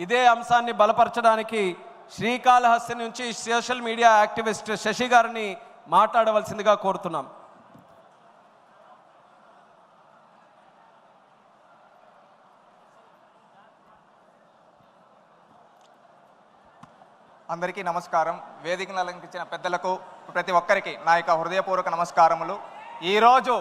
ఇదే అంశాన్ని బలపరచడానికి శ్రీకాళహస్తి నుంచి సోషల్ మీడియా యాక్టివిస్ట్ శశి గారిని మాట్లాడవలసిందిగా కోరుతున్నాం. అందరికీ నమస్కారం. వేదికను అలంకరించిన పెద్దలకు ప్రతి ఒక్కరికి నా యొక్క హృదయపూర్వక నమస్కారములు. ఈరోజు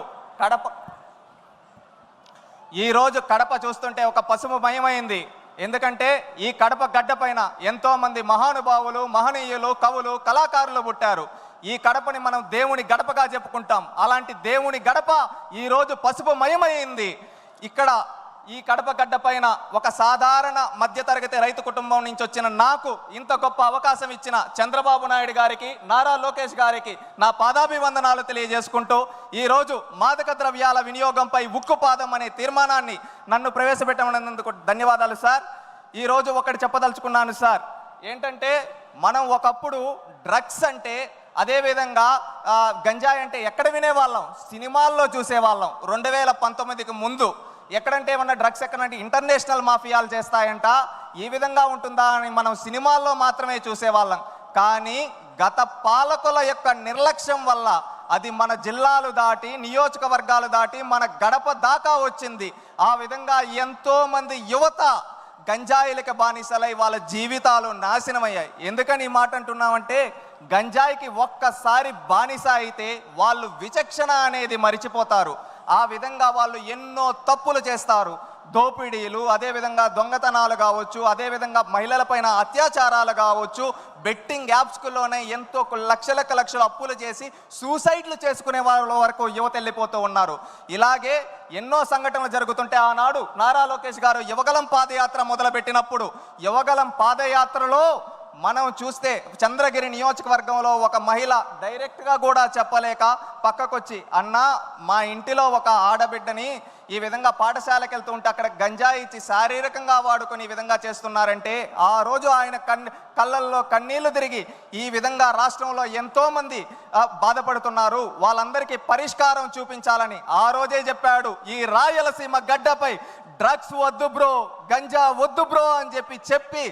కడప చూస్తుంటే ఒక పసుపుమయమైంది. ఎందుకంటే ఈ కడప గడ్డ పైన ఎంతోమంది మహానుభావులు, మహనీయులు, కవులు, కళాకారులు పుట్టారు. ఈ కడపని మనం దేవుని గడపగా చెప్పుకుంటాం. అలాంటి దేవుని గడప ఈరోజు పసుపుమయమైంది. ఇక్కడ ఈ కడప గడ్డ పైన ఒక సాధారణ మధ్యతరగతి రైతు కుటుంబం నుంచి వచ్చిన నాకు ఇంత గొప్ప అవకాశం ఇచ్చిన చంద్రబాబు నాయుడు గారికి, నారా లోకేష్ గారికి నా పాదాభివందనాలు తెలియజేసుకుంటూ ఈరోజు మాదక ద్రవ్యాల వినియోగంపై ఉక్కుపాదం అనే తీర్మానాన్ని నన్ను ప్రవేశపెట్టమన్నందుకు ధన్యవాదాలు సార్. ఈరోజు ఒకటి చెప్పదలుచుకున్నాను సార్. ఏంటంటే మనం ఒకప్పుడు డ్రగ్స్ అంటే, అదేవిధంగా గంజాయి అంటే ఎక్కడ వినేవాళ్ళం? సినిమాల్లో చూసేవాళ్ళం. 2019కి ముందు ఎక్కడంటే ఏమన్నా డ్రగ్స్ ఎక్కడంటే ఇంటర్నేషనల్ మాఫియాలు చేస్తాయంట, ఈ విధంగా ఉంటుందా అని మనం సినిమాల్లో మాత్రమే చూసేవాళ్ళం. కానీ గత పాలకుల యొక్క నిర్లక్ష్యం వల్ల అది మన జిల్లాలు దాటి, నియోజకవర్గాలు దాటి మన గడప దాకా వచ్చింది. ఆ విధంగా ఎంతోమంది యువత గంజాయిలకు బానిసలై వాళ్ళ జీవితాలు నాశనమయ్యాయి. ఎందుకని ఈ మాట అంటున్నామంటే, గంజాయికి ఒక్కసారి బానిస అయితే వాళ్ళు విచక్షణ అనేది మరిచిపోతారు. ఆ విధంగా వాళ్ళు ఎన్నో తప్పులు చేస్తారు. దోపిడీలు, అదేవిధంగా దొంగతనాలు కావచ్చు, అదేవిధంగా మహిళలపైన అత్యాచారాలు కావచ్చు, బెట్టింగ్ యాప్స్లోనే ఎంతో లక్షలు అప్పులు చేసి సూసైడ్లు చేసుకునే వాళ్ళ వరకు యువత వెళ్ళిపోతూ ఉన్నారు. ఇలాగే ఎన్నో సంఘటనలు జరుగుతుంటే ఆనాడు నారా లోకేష్ గారు యువగలం పాదయాత్ర మొదలుపెట్టినప్పుడు, యువగలం పాదయాత్రలో మనం చూస్తే చంద్రగిరి నియోజకవర్గంలో ఒక మహిళ డైరెక్ట్గా కూడా చెప్పలేక పక్కకొచ్చి, అన్నా మా ఇంటిలో ఒక ఆడబిడ్డని ఈ విధంగా పాఠశాలకు వెళ్తూ ఉంటే అక్కడ గంజాయి ఇచ్చి శారీరకంగా వాడుకొని ఈ విధంగా చేస్తున్నారంటే, ఆ రోజు ఆయన కళ్ళల్లో కన్నీళ్లు తిరిగి ఈ విధంగా రాష్ట్రంలో ఎంతోమంది బాధపడుతున్నారు, వాళ్ళందరికీ పరిష్కారం చూపించాలని ఆ రోజే చెప్పాడు. ఈ రాయలసీమ గడ్డపై డ్రగ్స్ వద్దు బ్రో, గంజా వద్దు బ్రో అని చెప్పి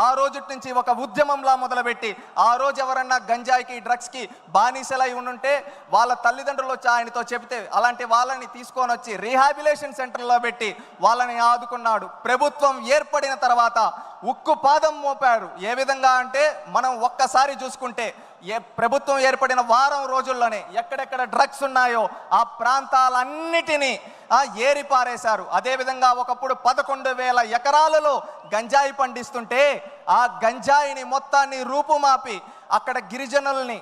ఆ రోజు నుంచి ఒక ఉద్యమంలా మొదలుపెట్టి, ఆ రోజు ఎవరన్నా గంజాయికి డ్రగ్స్కి బానిసలై ఉండుంటే వాళ్ళ తల్లిదండ్రులు వచ్చి ఆయనతో చెబితే అలాంటి వాళ్ళని తీసుకొని వచ్చి రీహాబిలేషన్ సెంటర్లో పెట్టి వాళ్ళని ఆదుకున్నాడు. ప్రభుత్వం ఏర్పడిన తర్వాత ఉక్కు పాదం మోపారు. ఏ విధంగా అంటే, మనం ఒక్కసారి చూసుకుంటే ప్రభుత్వం ఏర్పడిన వారం రోజుల్లోనే ఎక్కడెక్కడ డ్రగ్స్ ఉన్నాయో ఆ ప్రాంతాలన్నిటినీ ఏరి పారేశారు. అదేవిధంగా ఒకప్పుడు 11,000 ఎకరాలలో గంజాయి పండిస్తుంటే ఆ గంజాయిని మొత్తాన్ని రూపుమాపి అక్కడ గిరిజనుల్ని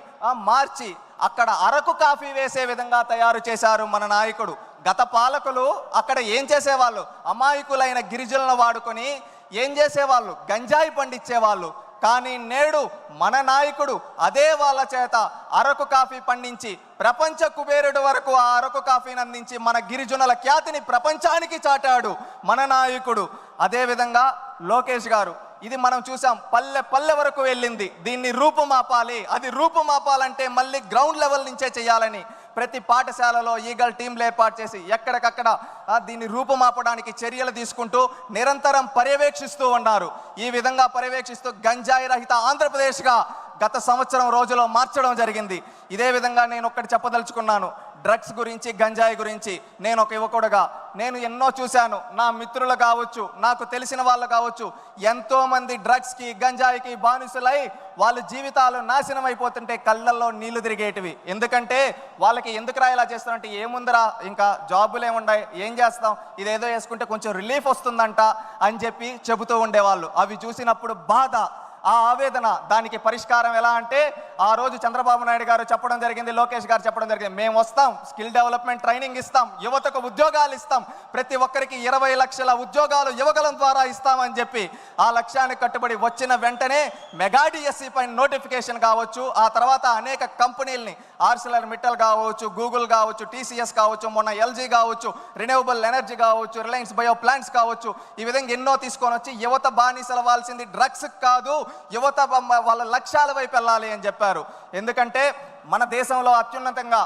మార్చి అక్కడ అరకు కాఫీ వేసే విధంగా తయారు చేశారు మన నాయకుడు. గత పాలకులు అక్కడ ఏం చేసేవాళ్ళు? అమాయకులైన గిరిజనులను వాడుకొని ఏం చేసేవాళ్ళు? గంజాయి పండించేవాళ్ళు. కానీ నేడు మన నాయకుడు అదే వాళ్ళ చేత అరకు కాఫీ పండించి ప్రపంచ కుబేరుడు వరకు ఆ అరకు కాఫీని అందించి మన గిరిజనుల ఖ్యాతిని ప్రపంచానికి చాటాడు మన నాయకుడు. అదేవిధంగా లోకేష్ గారు, ఇది మనం చూసాం, పల్లె వరకు వెళ్ళింది. దీన్ని రూపుమాపాలి. అది రూపుమాపాలంటే మళ్ళీ గ్రౌండ్ లెవెల్ నుంచే చేయాలని ప్రతి పాఠశాలలో ఈగల్ టీంలు ఏర్పాటు చేసి ఎక్కడికక్కడ దీన్ని రూపుమాపడానికి చర్యలు తీసుకుంటూ నిరంతరం పర్యవేక్షిస్తూ ఉన్నారు. ఈ విధంగా పర్యవేక్షిస్తూ గంజాయి రహిత ఆంధ్రప్రదేశ్గా గత సంవత్సరం రోజులో మార్చడం జరిగింది. ఇదే విధంగా నేను ఒక్కటి చెప్పదలుచుకున్నాను. డ్రగ్స్ గురించి, గంజాయి గురించి నేను ఒక యువకుడుగా నేను ఎన్నో చూశాను. నా మిత్రులు కావచ్చు, నాకు తెలిసిన వాళ్ళు కావచ్చు, ఎంతోమంది డ్రగ్స్కి, గంజాయికి బానిసలై వాళ్ళ జీవితాలు నాశనం అయిపోతుంటే కళ్ళల్లో నీళ్లు తిరిగేటివి. ఎందుకంటే వాళ్ళకి ఎందుకురా ఇలా చేస్తామంటే, ఏముందిరా ఇంకా జాబులు ఏముండాయి, ఏం చేస్తాం, ఇదేదో వేసుకుంటే కొంచెం రిలీఫ్ వస్తుందంట అని చెబుతూ ఉండేవాళ్ళు. అవి చూసినప్పుడు బాధ, ఆ ఆవేదన. దానికి పరిష్కారం ఎలా అంటే, ఆ రోజు చంద్రబాబు నాయుడు గారు చెప్పడం జరిగింది, లోకేష్ గారు చెప్పడం జరిగింది, మేము వస్తాం, స్కిల్ డెవలప్మెంట్ ట్రైనింగ్ ఇస్తాం, యువతకు ఉద్యోగాలు ఇస్తాం, ప్రతి ఒక్కరికి 20 లక్షల ఉద్యోగాలు యువగలం ద్వారా ఇస్తామని చెప్పి ఆ లక్ష్యానికి కట్టుబడి వచ్చిన వెంటనే మెగా డిఎస్సి పైన నోటిఫికేషన్ కావచ్చు, ఆ తర్వాత అనేక కంపెనీలని ఆర్సిలర్ మిట్టల్ కావచ్చు, గూగుల్ కావచ్చు, టీసీఎస్ కావచ్చు, మొన్న ఎల్జీ కావచ్చు, రిన్యూవబుల్ ఎనర్జీ కావచ్చు, రిలయన్స్ బయో ప్లాంట్స్ కావచ్చు, ఈ విధంగా ఎన్నో తీసుకొని వచ్చి యువత బానిసలవ్వాల్సింది డ్రగ్స్ కాదు, యువత వాళ్ళ లక్ష్యాల వైపు వెళ్ళాలి అని చెప్పారు. ఎందుకంటే మన దేశంలో అత్యున్నతంగా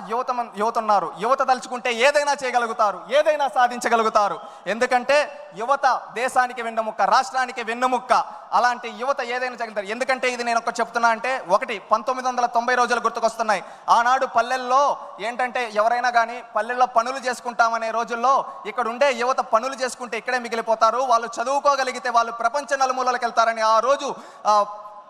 యువత ఉన్నారు. యువత తలుచుకుంటే ఏదైనా చేయగలుగుతారు, ఏదైనా సాధించగలుగుతారు. ఎందుకంటే యువత దేశానికి వెన్నెముక్క, రాష్ట్రానికి వెన్నెముక్క. అలాంటి యువత ఏదైనా చేయగలుగుతారు. ఎందుకంటే ఇది నేను ఒక చెప్తున్నా అంటే, ఒకటి 1990 రోజులు గుర్తుకొస్తున్నాయి. ఆనాడు పల్లెల్లో ఏంటంటే ఎవరైనా కానీ పల్లెల్లో పనులు చేసుకుంటామనే రోజుల్లో ఇక్కడ ఉండే యువత పనులు చేసుకుంటే ఇక్కడే మిగిలిపోతారు, వాళ్ళు చదువుకోగలిగితే వాళ్ళు ప్రపంచ నలుమూలలకు వెళ్తారని ఆ రోజు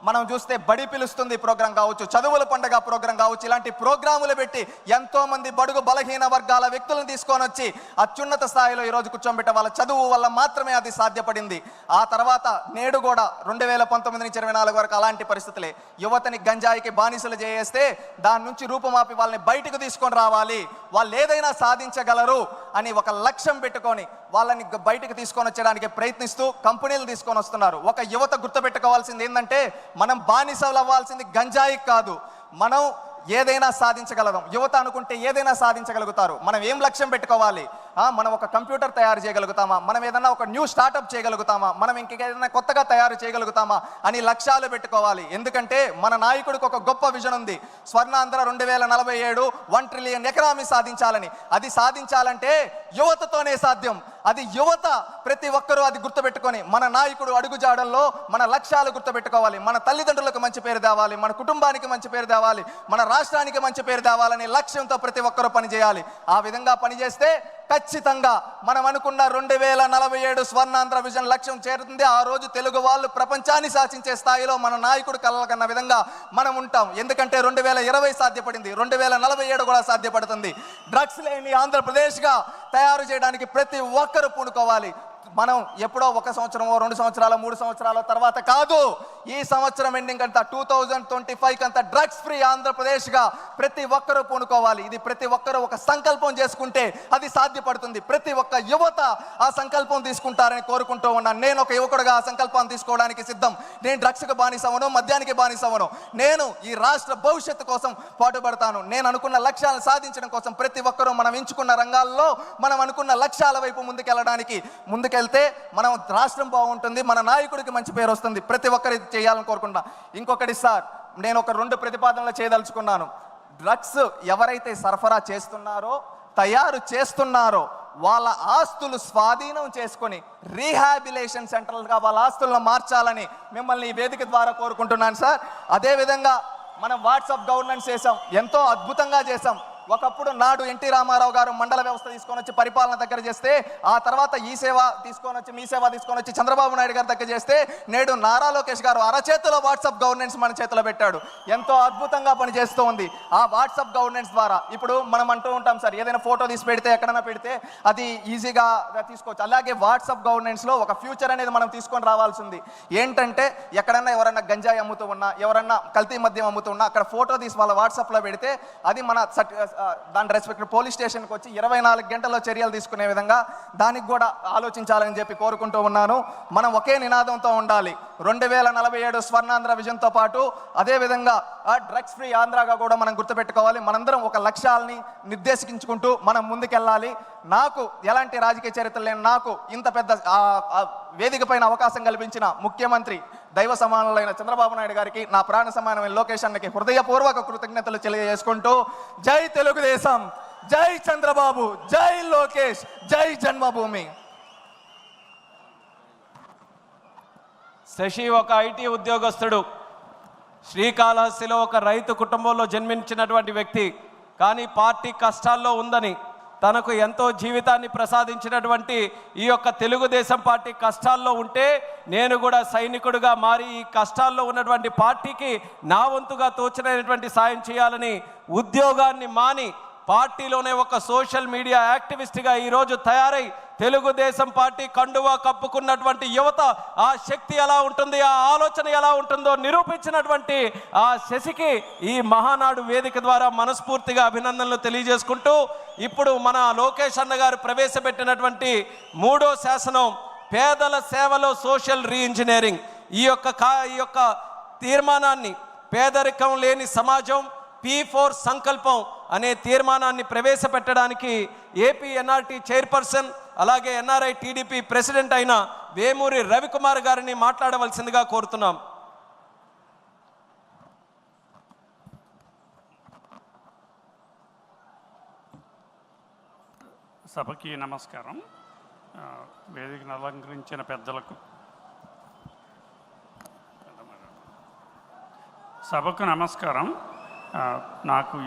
మనం చూస్తే బడి పిలుస్తుంది ప్రోగ్రాం కావచ్చు, చదువుల పండుగ ప్రోగ్రాం కావచ్చు, ఇలాంటి ప్రోగ్రాములు పెట్టి ఎంతో మంది బడుగు బలహీన వర్గాల వ్యక్తులను తీసుకొని వచ్చి అత్యున్నత స్థాయిలో ఈరోజు కూర్చోబెట్టే వాళ్ళ చదువు వల్ల మాత్రమే అది సాధ్యపడింది. ఆ తర్వాత నేడు కూడా 2019 నుంచి 24 వరకు అలాంటి పరిస్థితులే. యువతని గంజాయికి బానిసలు చేస్తే దాని నుంచి రూపుమాపి వాళ్ళని బయటకు తీసుకొని రావాలి, వాళ్ళు ఏదైనా సాధించగలరు అని ఒక లక్ష్యం పెట్టుకొని వాళ్ళని బయటకు తీసుకొని వచ్చడానికి ప్రయత్నిస్తూ కంపెనీలు తీసుకొని వస్తున్నారు. ఒక యువత గుర్తుపెట్టుకోవాల్సింది ఏంటంటే, మనం బానిసలు అవ్వాల్సింది గంజాయికి కాదు, మనం ఏదైనా సాధించగలదాం. యువత అనుకుంటే ఏదైనా సాధించగలుగుతారు. మనం ఏం లక్ష్యం పెట్టుకోవాలి? మనం ఒక కంప్యూటర్ తయారు చేయగలుగుతామా, మనం ఏదైనా ఒక న్యూ స్టార్టప్ చేయగలుగుతామా, మనం ఇంకేదైనా కొత్తగా తయారు చేయగలుగుతామా అని లక్ష్యాలు పెట్టుకోవాలి. ఎందుకంటే మన నాయకుడికి ఒక గొప్ప విజన్ ఉంది, స్వర్ణాంధ్ర 2047 1 ట్రిలియన్ ఎకనామీ సాధించాలని. అది సాధించాలంటే యువతతోనే సాధ్యం. అది యువత ప్రతి ఒక్కరూ అది గుర్తుపెట్టుకొని మన నాయకుడు అడుగుజాడల్లో మన లక్ష్యాలు గుర్తుపెట్టుకోవాలి. మన తల్లిదండ్రులకు మంచి పేరు తేవాలి, మన కుటుంబానికి మంచి పేరు తేవాలి, మన రాష్ట్రానికి మంచి పేరు తేవాలనే లక్ష్యంతో ప్రతి ఒక్కరూ పనిచేయాలి. ఆ విధంగా పనిచేస్తే ఖచ్చితంగా మనం అనుకున్న 2047 స్వర్ణాంధ్ర విజన్ లక్ష్యం చేరుతుంది. ఆ రోజు తెలుగు వాళ్ళు ప్రపంచాన్ని శాసించే స్థాయిలో మన నాయకుడు కలగన్న విధంగా మనం ఉంటాం. ఎందుకంటే 2020 సాధ్యపడింది, 2047 కూడా సాధ్యపడుతుంది. డ్రగ్స్ లేని ఆంధ్రప్రదేశ్గా తయారు చేయడానికి ప్రతి ఒక్కరూ పూనుకోవాలి. మనం ఎప్పుడో 1 సంవత్సరమో 2 సంవత్సరాలు 3 సంవత్సరాల తర్వాత కాదు, ఈ సంవత్సరం ఎండింగ్ అంతా 2025 అంతా డ్రగ్స్ ఫ్రీ ఆంధ్రప్రదేశ్గా ప్రతి ఒక్కరూ పూనుకోవాలి. ఇది ప్రతి ఒక్కరూ ఒక సంకల్పం చేసుకుంటే అది సాధ్యపడుతుంది. ప్రతి ఒక్క యువత ఆ సంకల్పం తీసుకుంటారని కోరుకుంటూ ఉన్నాను. నేను ఒక యువకుడుగా ఆ సంకల్పాన్ని తీసుకోవడానికి సిద్ధం. నేను డ్రగ్స్కి బానిసవను, మద్యానికి బానిసవను. నేను ఈ రాష్ట్ర భవిష్యత్తు కోసం పాటుపడతాను. నేను అనుకున్న లక్ష్యాలను సాధించడం కోసం ప్రతి ఒక్కరూ మనం ఎంచుకున్న రంగాల్లో మనం అనుకున్న లక్ష్యాల వైపు ముందుకెళ్తే మనం రాష్ట్రం బాగుంటుంది, మన నాయకుడికి మంచి పేరు వస్తుంది. ప్రతి ఒక్కరు చేయాలని కోరుకుంటా. ఇంకొకటి సార్, నేను ఒక 2 ప్రతిపాదనలు చేయదలుచుకున్నాను. డ్రగ్స్ ఎవరైతే సరఫరా చేస్తున్నారో, తయారు చేస్తున్నారో వాళ్ళ ఆస్తులు స్వాధీనం చేసుకొని రీహాబిలేషన్ సెంటర్లుగా వాళ్ళ ఆస్తులను మార్చాలని మిమ్మల్ని ఈ వేదిక ద్వారా కోరుకుంటున్నాను సార్. అదేవిధంగా మనం వాట్సాప్ గవర్నెన్స్ చేసాం, ఎంతో అద్భుతంగా చేసాం. ఒకప్పుడు నాడు ఎన్టీ రామారావు గారు మండల వ్యవస్థ తీసుకొని వచ్చి పరిపాలన దగ్గర చేస్తే, ఆ తర్వాత ఈ సేవ తీసుకొని వచ్చి మీ సేవ తీసుకొని వచ్చి చంద్రబాబు నాయుడు గారి దగ్గర చేస్తే, నేడు నారా లోకేష్ గారు అరచేతిలో వాట్సాప్ గవర్నెన్స్ మన చేతిలో పెట్టాడు. ఎంతో అద్భుతంగా పనిచేస్తూ ఉంది. ఆ వాట్సాప్ గవర్నెన్స్ ద్వారా ఇప్పుడు మనం అంటూ ఉంటాం సార్, ఏదైనా ఫోటో తీసి పెడితే ఎక్కడైనా పెడితే అది ఈజీగా తీసుకోవచ్చు. అలాగే వాట్సాప్ గవర్నెన్స్లో ఒక ఫ్యూచర్ అనేది మనం తీసుకొని రావాల్సింది. ఏంటంటే ఎక్కడన్నా ఎవరన్నా గంజాయి అమ్ముతూ ఉన్నా, ఎవరన్నా కల్తీ మద్యం అమ్ముతూ ఉన్నా, అక్కడ ఫోటో తీసి వాళ్ళ వాట్సాప్లో పెడితే అది మన దాని రెస్పెక్ట్ పోలీస్ స్టేషన్కి వచ్చి 24 గంటల్లో చర్యలు తీసుకునే విధంగా దానికి కూడా ఆలోచించాలని చెప్పి కోరుకుంటూ ఉన్నాను. మనం ఒకే నినాదంతో ఉండాలి. 2047 స్వర్ణాంధ్ర విజన్తో పాటు అదేవిధంగా డ్రగ్స్ ఫ్రీ ఆంధ్రాగా కూడా మనం గుర్తుపెట్టుకోవాలి. మనందరం ఒక లక్ష్యాలని నిర్దేశించుకుంటూ మనం ముందుకెళ్ళాలి. నాకు ఎలాంటి రాజకీయ చరిత్ర లేని నాకు ఇంత పెద్ద వేదిక పైన అవకాశం కల్పించిన ముఖ్యమంత్రి దైవ సమానులైన చంద్రబాబు నాయుడు గారికి, నా ప్రాణ సమానమైన లోకేష్ అన్నకి హృదయపూర్వక కృతజ్ఞతలు తెలియజేసుకుంటూ, జై తెలుగుదేశం, జై చంద్రబాబు, జై లోకేష్, జై జన్మభూమి. శశి ఒక ఐటీ ఉద్యోగస్తుడు, శ్రీకాళహస్తిలో ఒక రైతు కుటుంబంలో జన్మించినటువంటి వ్యక్తి. కానీ పార్టీ కష్టాల్లో ఉందని, తనకు ఎంతో జీవితాన్ని ప్రసాదించినటువంటి ఈ యొక్క తెలుగుదేశం పార్టీ కష్టాల్లో ఉంటే, నేను కూడా సైనికుడిగా మారి ఈ కష్టాల్లో ఉన్నటువంటి పార్టీకి నా వంతుగా తోచినటువంటి సాయం చేయాలని ఉద్యోగాన్ని మాని పార్టీలోనే ఒక సోషల్ మీడియా యాక్టివిస్ట్గా ఈరోజు తయారై తెలుగుదేశం పార్టీ కండువా కప్పుకున్నటువంటి యువత ఆ శక్తి ఎలా ఉంటుంది, ఆ ఆలోచన ఎలా ఉంటుందో నిరూపించినటువంటి ఆ శశికి ఈ మహానాడు వేదిక ద్వారా మనస్ఫూర్తిగా అభినందనలు తెలియజేసుకుంటూ, ఇప్పుడు మన లోకేష్ అన్న గారు ప్రవేశపెట్టినటువంటి 3వ శాసనం పేదల సేవలో సోషల్ రీఇంజనీరింగ్, ఈ యొక్క తీర్మానాన్ని పేదరికం లేని సమాజం P4 సంకల్పం అనే తీర్మానాన్ని ప్రవేశపెట్టడానికి ఏపీ ఎన్ఆర్టీ చైర్పర్సన్ అలాగే ఎన్ఆర్ఐ టీడీపీ ప్రెసిడెంట్ అయిన వేమూరి రవికుమార్ గారిని మాట్లాడవలసిందిగా కోరుతున్నాం. సభకి నమస్కారం. వేదికను అలంకరించిన పెద్దలకు, సభకు నమస్కారం. నాకు